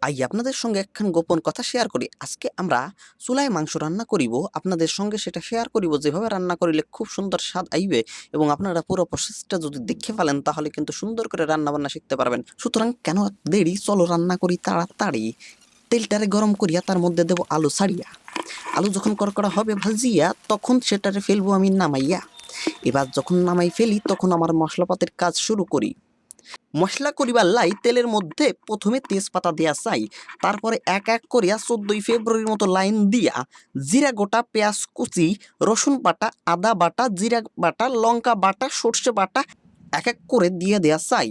আপনাদের সঙ্গে একখান গোপন কথা শেয়ার করি। আজকে আমরা চুলায় মাংস রান্না করিব। আপনাদের সঙ্গে সেটা শেয়ার করিব যেভাবে রান্না করিলে খুব সুন্দর স্বাদ আইবে এবং আপনারা পুরো প্রসেসটা যদি দেখে ফেলেন তাহলে কিন্তু সুন্দর করে রান্না-বান্না শিখতে পারবেন। সুতরাং কেন আর দেরি? চলো রান্না করি তাড়াতাড়ি। তেলটারে গরম করিয়া তার মধ্যে দেব আলু ছাড়িয়া। আলু যখন কড়কড়া হবে ভাজিয়া তখন সেটারে ফেলবো আমি নামাইয়া। এবার যখন নামাই ফেলি তখন আমার মশলাপাতির কাজ শুরু করি। মশলা করিবার লাই তেলের মধ্যে প্রথমে তেজপাতা দেয়া চাই, তারপরে এক এক করিয়া 14 ফেব্রুয়ারির মতো লাইন দিয়া জিরা গোটা, পেঁয়াজ কুচি, রসুন বাটা, আদা বাটা, জিরা বাটা, লঙ্কা বাটা, সর্ষে বাটা এক এক করে দিয়ে দেয়া চাই।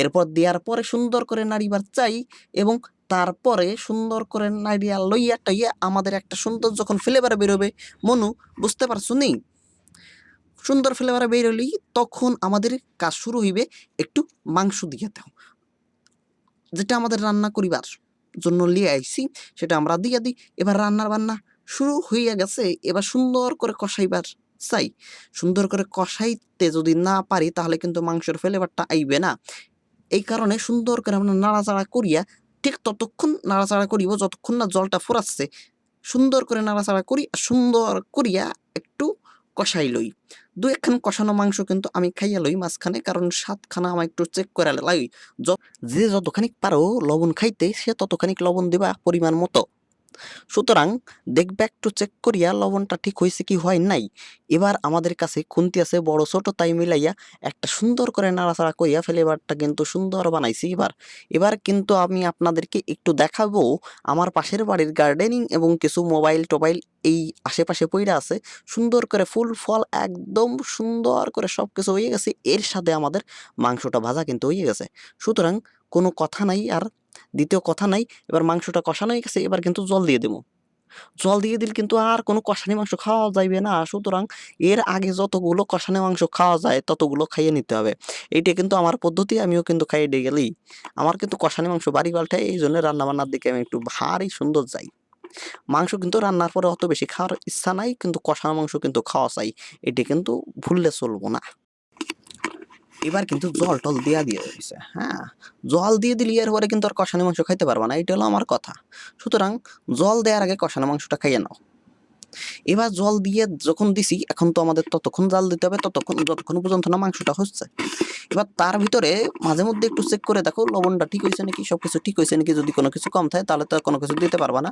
এরপর দেওয়ার পরে সুন্দর করে নাড়িবার চাই এবং তারপরে সুন্দর করে নাড়িয়া লইয়া টাইয়া আমাদের একটা সুন্দর যখন ফ্লেভার বেরোবে, মনু বুঝতে পারছো নি? সুন্দর ফ্লেভার বের হলেই তখন আমাদের কাজ শুরু হইবে একটু মাংস দিয়ে দাও, যেটা আমাদের রান্না করিবার জন্য লিয়ে আইছি সেটা আমরা দিয়ে দিই। এবার রান্নার বান্না শুরু হইয়া গেছে, এবার সুন্দর করে কষাইবার চাই। সুন্দর করে কষাইতে যদি না পারি তাহলে কিন্তু মাংসের ফ্লেভারটা আইবে না। এই কারণে সুন্দর করে আমরা নাড়াচাড়া করিয়া ঠিক ততক্ষণ নাড়াচাড়া করিব যতক্ষণ না জলটা ফোরাচ্ছে। সুন্দর করে নাড়াচাড়া করি আর সুন্দর করিয়া একটু কষাই লই। ২-১ খান কষানো মাংস কিন্তু আমি খাইয়া লই মাঝখানে, কারণ স্বাদখানা আমার একটু চেক করে লাই। য যে যতখানিক পারো লবণ খাইতে সে ততখানিক লবণ দিবা পরিমাণ মতো। সুতরাং দেখবে একটু চেক করিয়া লবণটা ঠিক হইছে কি হয় নাই। এবার আমাদের কাছে খুন্তি আছে বড় ছোট তাই মিলাইয়া একটা সুন্দর করে নাড়াচাড়া করিয়া ফ্লেভারটা কিন্তু সুন্দর বানাইছি এবার। এবার কিন্তু আমি আপনাদেরকে একটু দেখাবো আমার পাশের বাড়ির গার্ডেনিং এবং কিছু মোবাইল-টোবাইল এই আশেপাশে পইড়া আছে। সুন্দর করে ফুল ফল একদম সুন্দর করে সবকিছু হয়ে গেছে। এর সাথে আমাদের মাংসটা ভাজা কিন্তু হয়ে গেছে। সুতরাং কোনো কথা নাই আর, দ্বিতীয় কথা নাই। এবার মাংসটা কষানো হয়ে গেছে, এবার কিন্তু জল দিয়ে দেবো। জল দিয়ে দিলে কিন্তু আর কোনো কষানি মাংস খাওয়া যাইবে না। সুতরাং এর আগে যতগুলো কষানি মাংস খাওয়া যায় ততগুলো খাইয়ে নিতে হবে। এইটা কিন্তু আমার পদ্ধতি, আমিও কিন্তু খাইয়ে দিয়ে গেলেই। আমার কিন্তু কষানি মাংস বাড়ি পাল্টায়, এইজন্য রান্নাবান্নার দিকে আমি একটু ভারী সুন্দর যাই। মাংস কিন্তু রান্নার পরে অত বেশি খাওয়ার ইচ্ছা নাই, কিন্তু কষানো মাংস কিন্তু খাওয়া চাই। এটা কিন্তু ভুললে চলবো না। এবার কিন্তু জল-টল দিয়া দিয়েছে, হ্যাঁ? জল দিয়ে দিলে এর পরে কিন্তু আর কষানি মাংস খাইতে পারবা না। এইটা হলো আমার কথা। সুতরাং জল দেওয়ার আগে কষানো মাংসটা খাইয়ে নাও। এবার জল দিয়ে যখন দিছি এখন তো আমাদের ততক্ষণ জাল দিতে হবে যতক্ষণ পর্যন্ত না মাংসটা হচ্ছে। এবার তার ভিতরে মাঝে মধ্যে একটু চেক করে দেখো লবণটা ঠিক হইছে নাকি, সবকিছু ঠিক হইছে নাকি। যদি কোনো কিছু কম থাকে তাহলে তো আর কোনো কিছু দিতে পারবা না।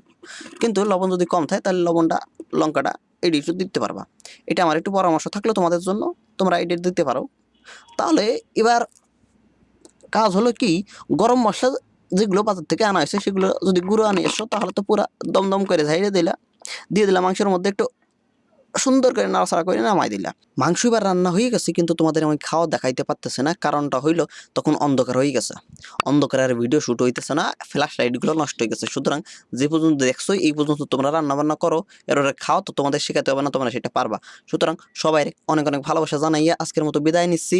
কিন্তু লবণ যদি কম থাকে তাহলে লবণটা, লঙ্কাটা এটি একটু দিতে পারবা। এটা আমার একটু পরামর্শ থাকলো তোমাদের জন্য, তোমরা এটা দিতে পারো। তাহলে এবার কাজ হলো কি, গরম মসলা যেগুলো বাজার থেকে আনা হয়েছে সেগুলো যদি গুঁড়ো আনিয়ে এসো তাহলে তো পুরা দমদম করে ঝাইড়ে দিলা, দিয়ে দিলা মাংসের মধ্যে একটু সুন্দর করে নাড়াচাড়া করে নামাই দিলা। মাংস এবার রান্না হয়ে গেছে কিন্তু তোমাদের আমি খাওয়া দেখাইতে পারতেছে না, কারণটা হইলো তখন অন্ধকার হয়ে গেছে। অন্ধকারে আর ভিডিও শুট হইতেছে না, ফ্ল্যাশ লাইটগুলো নষ্ট হয়ে গেছে। সুতরাং যে পর্যন্ত দেখছো এই পর্যন্ত তোমরা রান্না বান্না করো, এরপরে খাও, তো তোমাদের শেখাতে হবে না, তোমরা সেটা পারবা। সুতরাং সবাই অনেক অনেক ভালোবাসা জানাইয়া আজকের মতো বিদায় নিচ্ছি।